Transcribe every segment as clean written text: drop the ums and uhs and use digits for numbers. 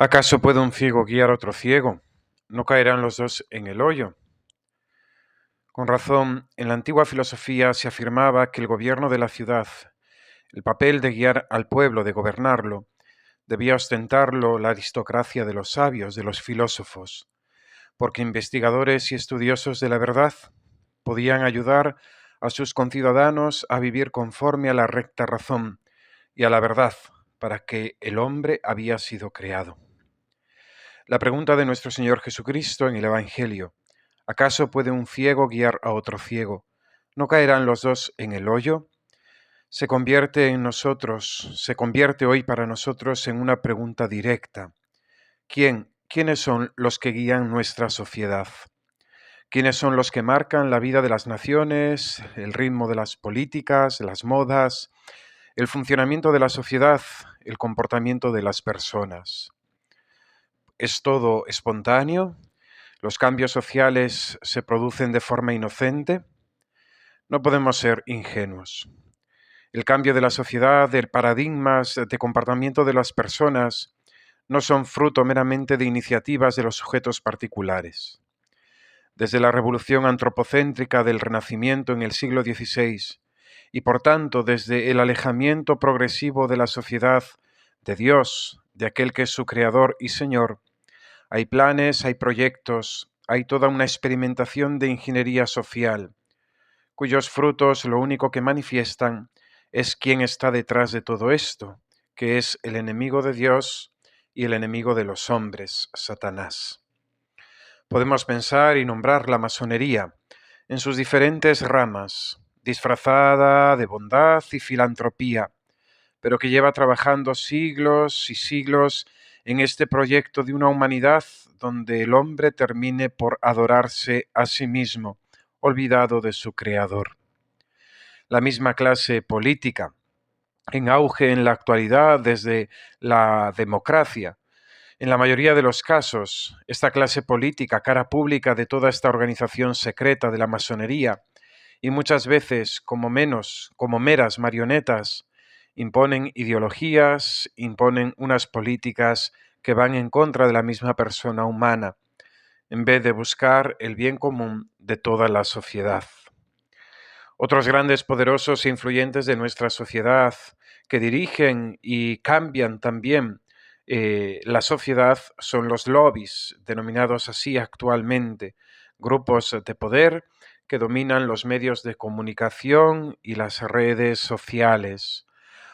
¿Acaso puede un ciego guiar a otro ciego? ¿No caerán los dos en el hoyo? Con razón, en la antigua filosofía se afirmaba que el gobierno de la ciudad, el papel de guiar al pueblo, de gobernarlo, debía ostentarlo la aristocracia de los sabios, de los filósofos, porque investigadores y estudiosos de la verdad podían ayudar a sus conciudadanos a vivir conforme a la recta razón y a la verdad, para que el hombre había sido creado. La pregunta de nuestro Señor Jesucristo en el Evangelio: ¿acaso puede un ciego guiar a otro ciego? ¿No caerán los dos en el hoyo? Se convierte hoy para nosotros en una pregunta directa. ¿Quiénes son los que guían nuestra sociedad? ¿Quiénes son los que marcan la vida de las naciones, el ritmo de las políticas, las modas, el funcionamiento de la sociedad, el comportamiento de las personas? ¿Es todo espontáneo? ¿Los cambios sociales se producen de forma inocente? No podemos ser ingenuos. El cambio de la sociedad, de paradigmas, de comportamiento de las personas, no son fruto meramente de iniciativas de los sujetos particulares. Desde la revolución antropocéntrica del Renacimiento en el siglo XVI, y por tanto desde el alejamiento progresivo de la sociedad de Dios, de aquel que es su creador y Señor, hay planes, hay proyectos, hay toda una experimentación de ingeniería social, cuyos frutos lo único que manifiestan es quién está detrás de todo esto, que es el enemigo de Dios y el enemigo de los hombres, Satanás. Podemos pensar y nombrar la masonería en sus diferentes ramas, disfrazada de bondad y filantropía, pero que lleva trabajando siglos y siglos en este proyecto de una humanidad donde el hombre termine por adorarse a sí mismo, olvidado de su Creador. La misma clase política, en auge en la actualidad desde la democracia. En la mayoría de los casos, esta clase política, cara pública de toda esta organización secreta de la masonería, y muchas veces como meras marionetas, imponen ideologías, imponen unas políticas que van en contra de la misma persona humana, en vez de buscar el bien común de toda la sociedad. Otros grandes poderosos e influyentes de nuestra sociedad que dirigen y cambian también la sociedad son los lobbies, denominados así actualmente, grupos de poder que dominan los medios de comunicación y las redes sociales,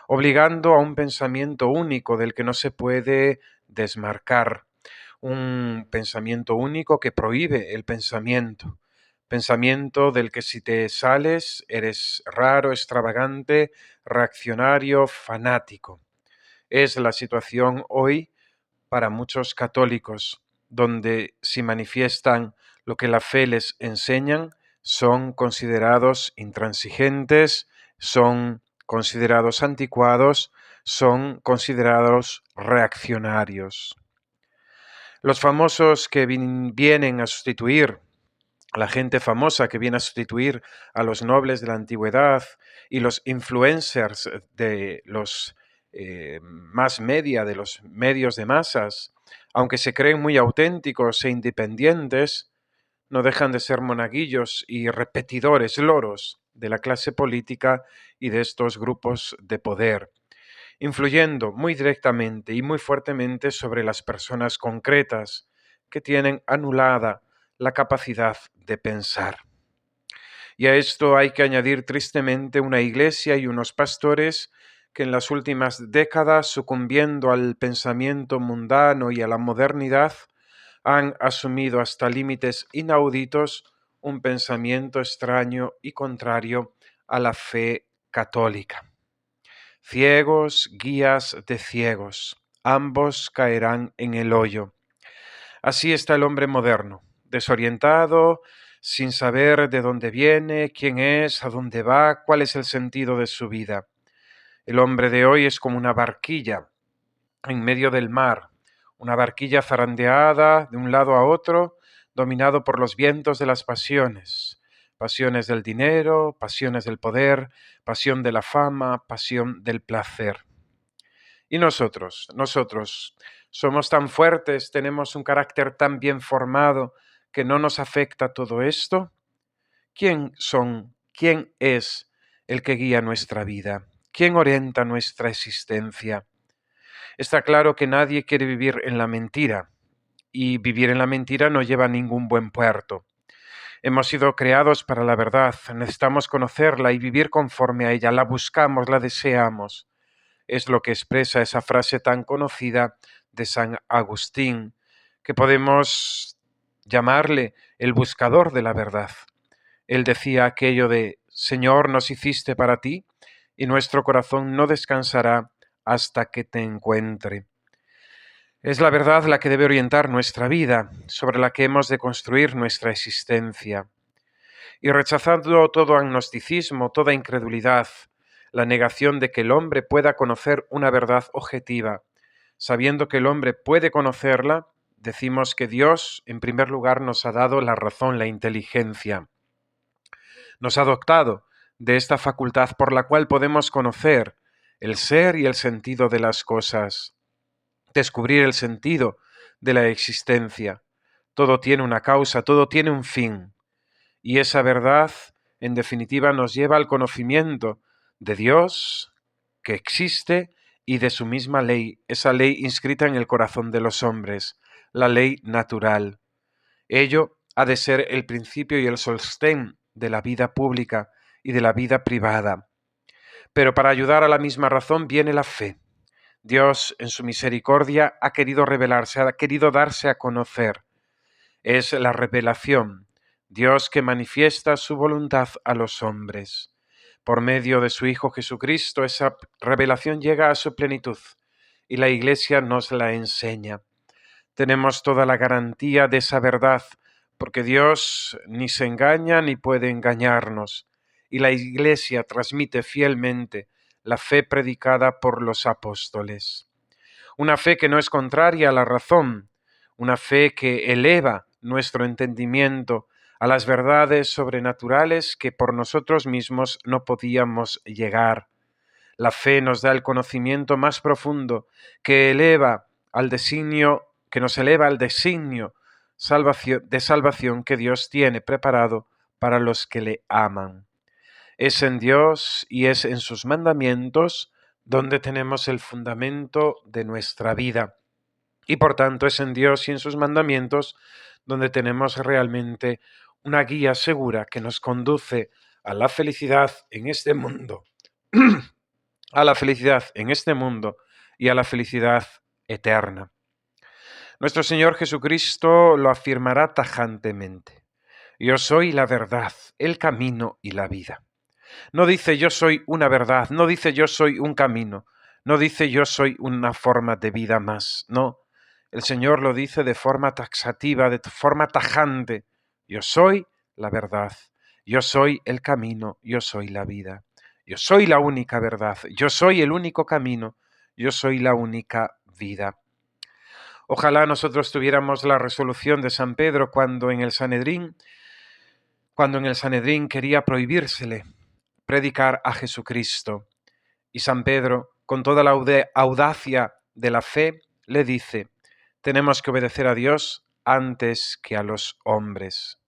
obligando a un pensamiento único del que no se puede desmarcar, un pensamiento único que prohíbe el pensamiento del que si te sales eres raro, extravagante, reaccionario, fanático. Es la situación hoy para muchos católicos, donde si manifiestan lo que la fe les enseñan, son considerados intransigentes, son considerados anticuados, son considerados reaccionarios. Los famosos que vienen a sustituir, la gente famosa que viene a sustituir a los nobles de la antigüedad y los influencers de los más media, de los medios de masas, aunque se creen muy auténticos e independientes, no dejan de ser monaguillos y repetidores loros de la clase política y de estos grupos de poder, influyendo muy directamente y muy fuertemente sobre las personas concretas que tienen anulada la capacidad de pensar. Y a esto hay que añadir tristemente una iglesia y unos pastores que en las últimas décadas, sucumbiendo al pensamiento mundano y a la modernidad, han asumido hasta límites inauditos un pensamiento extraño y contrario a la fe católica. Ciegos, guías de ciegos, ambos caerán en el hoyo. Así está el hombre moderno, desorientado, sin saber de dónde viene, quién es, a dónde va, cuál es el sentido de su vida. El hombre de hoy es como una barquilla en medio del mar, una barquilla zarandeada de un lado a otro, dominado por los vientos de las pasiones, pasiones del dinero, pasiones del poder, pasión de la fama, pasión del placer. ¿Y nosotros, somos tan fuertes, tenemos un carácter tan bien formado que no nos afecta todo esto? ¿Quién es el que guía nuestra vida? ¿Quién orienta nuestra existencia? Está claro que nadie quiere vivir en la mentira, y vivir en la mentira no lleva a ningún buen puerto. Hemos sido creados para la verdad, necesitamos conocerla y vivir conforme a ella, la buscamos, la deseamos. Es lo que expresa esa frase tan conocida de San Agustín, que podemos llamarle el buscador de la verdad. Él decía aquello de: Señor, nos hiciste para ti, y nuestro corazón no descansará hasta que te encuentre. Es la verdad la que debe orientar nuestra vida, sobre la que hemos de construir nuestra existencia. Y rechazando todo agnosticismo, toda incredulidad, la negación de que el hombre pueda conocer una verdad objetiva, sabiendo que el hombre puede conocerla, decimos que Dios, en primer lugar, nos ha dado la razón, la inteligencia. Nos ha dotado de esta facultad por la cual podemos conocer el ser y el sentido de las cosas, descubrir el sentido de la existencia. Todo tiene una causa, todo tiene un fin. Y esa verdad, en definitiva, nos lleva al conocimiento de Dios, que existe, y de su misma ley, esa ley inscrita en el corazón de los hombres, la ley natural. Ello ha de ser el principio y el sostén de la vida pública y de la vida privada. Pero para ayudar a la misma razón viene la fe. Dios, en su misericordia, ha querido revelarse, ha querido darse a conocer. Es la revelación, Dios que manifiesta su voluntad a los hombres. Por medio de su Hijo Jesucristo, esa revelación llega a su plenitud y la Iglesia nos la enseña. Tenemos toda la garantía de esa verdad, porque Dios ni se engaña ni puede engañarnos, y la Iglesia transmite fielmente la fe predicada por los apóstoles. Una fe que no es contraria a la razón, una fe que eleva nuestro entendimiento a las verdades sobrenaturales que por nosotros mismos no podíamos llegar. La fe nos da el conocimiento más profundo que nos eleva al designio de salvación que Dios tiene preparado para los que le aman. Es en Dios y es en sus mandamientos donde tenemos el fundamento de nuestra vida. Y por tanto es en Dios y en sus mandamientos donde tenemos realmente una guía segura que nos conduce a la felicidad en este mundo, a la felicidad en este mundo y a la felicidad eterna. Nuestro Señor Jesucristo lo afirmará tajantemente: Yo soy la verdad, el camino y la vida. No dice yo soy una verdad, no dice yo soy un camino, no dice yo soy una forma de vida más, no. El Señor lo dice de forma taxativa, de forma tajante: Yo soy la verdad, yo soy el camino, yo soy la vida, yo soy la única verdad, yo soy el único camino, yo soy la única vida. Ojalá nosotros tuviéramos la resolución de San Pedro cuando en el Sanedrín quería prohibírsele predicar a Jesucristo. Y San Pedro, con toda la audacia de la fe, le dice: tenemos que obedecer a Dios antes que a los hombres.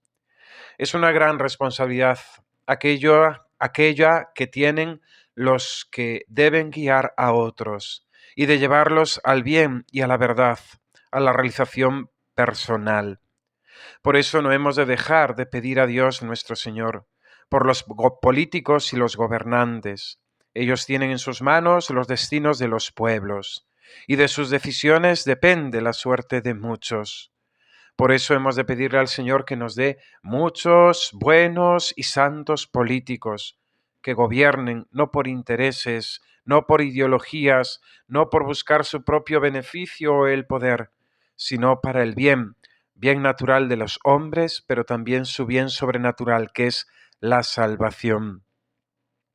Es una gran responsabilidad aquella que tienen los que deben guiar a otros y de llevarlos al bien y a la verdad, a la realización personal. Por eso no hemos de dejar de pedir a Dios nuestro Señor por los políticos y los gobernantes. Ellos tienen en sus manos los destinos de los pueblos, y de sus decisiones depende la suerte de muchos. Por eso hemos de pedirle al Señor que nos dé muchos buenos y santos políticos, que gobiernen no por intereses, no por ideologías, no por buscar su propio beneficio o el poder, sino para el bien natural de los hombres, pero también su bien sobrenatural, que es la salvación.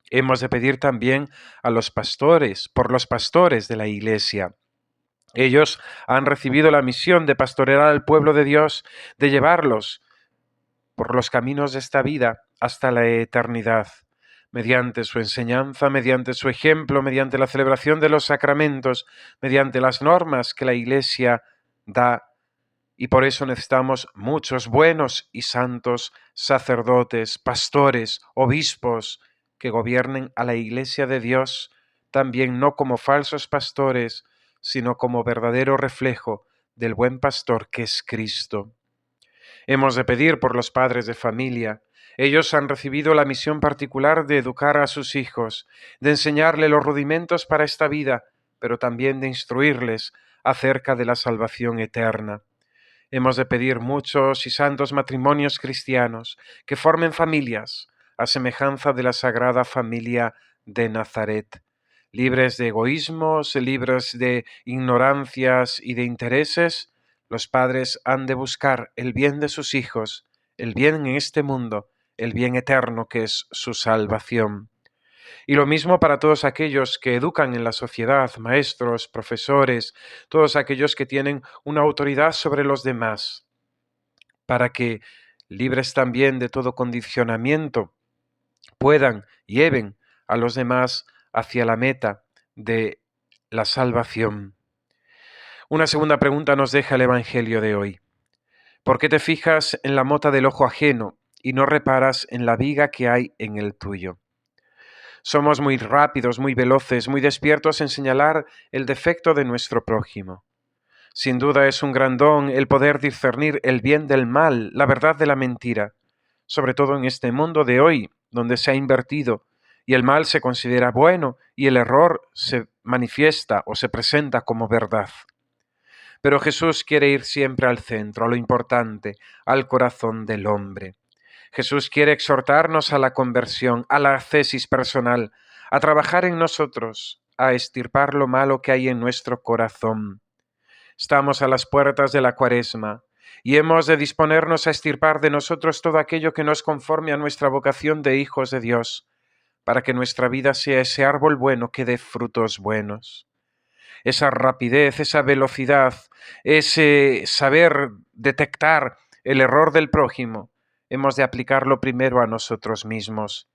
Hemos de pedir también a los pastores, por los pastores de la Iglesia. Ellos han recibido la misión de pastorear al pueblo de Dios, de llevarlos por los caminos de esta vida hasta la eternidad. mediante su enseñanza, mediante su ejemplo, mediante la celebración de los sacramentos, mediante las normas que la Iglesia da. Y por eso necesitamos muchos buenos y santos sacerdotes, pastores, obispos, que gobiernen a la Iglesia de Dios, también no como falsos pastores, sino como verdadero reflejo del buen pastor que es Cristo. Hemos de pedir por los padres de familia. Ellos han recibido la misión particular de educar a sus hijos, de enseñarles los rudimentos para esta vida, pero también de instruirles acerca de la salvación eterna. Hemos de pedir muchos y santos matrimonios cristianos que formen familias a semejanza de la Sagrada Familia de Nazaret, libres de egoísmos, libres de ignorancias y de intereses. Los padres han de buscar el bien de sus hijos, el bien en este mundo, el bien eterno que es su salvación. Y lo mismo para todos aquellos que educan en la sociedad, maestros, profesores, todos aquellos que tienen una autoridad sobre los demás, para que, libres también de todo condicionamiento, puedan, lleven a los demás hacia la meta de la salvación. Una segunda pregunta nos deja el Evangelio de hoy. ¿Por qué te fijas en la mota del ojo ajeno y no reparas en la viga que hay en el tuyo? Somos muy rápidos, muy veloces, muy despiertos en señalar el defecto de nuestro prójimo. Sin duda es un gran don el poder discernir el bien del mal, la verdad de la mentira, sobre todo en este mundo de hoy, donde se ha invertido y el mal se considera bueno y el error se manifiesta o se presenta como verdad. Pero Jesús quiere ir siempre al centro, a lo importante, al corazón del hombre. Jesús quiere exhortarnos a la conversión, a la ascesis personal, a trabajar en nosotros, a extirpar lo malo que hay en nuestro corazón. Estamos a las puertas de la Cuaresma y hemos de disponernos a extirpar de nosotros todo aquello que no es conforme a nuestra vocación de hijos de Dios, para que nuestra vida sea ese árbol bueno que dé frutos buenos. Esa rapidez, esa velocidad, ese saber detectar el error del prójimo, hemos de aplicarlo primero a nosotros mismos,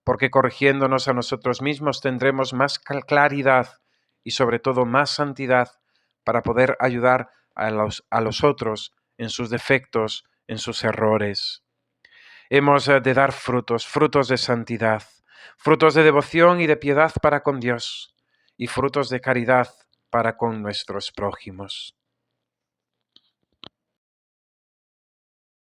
porque corrigiéndonos a nosotros mismos tendremos más claridad y sobre todo más santidad para poder ayudar a los otros en sus defectos, en sus errores. Hemos de dar frutos, frutos de santidad, frutos de devoción y de piedad para con Dios y frutos de caridad para con nuestros prójimos.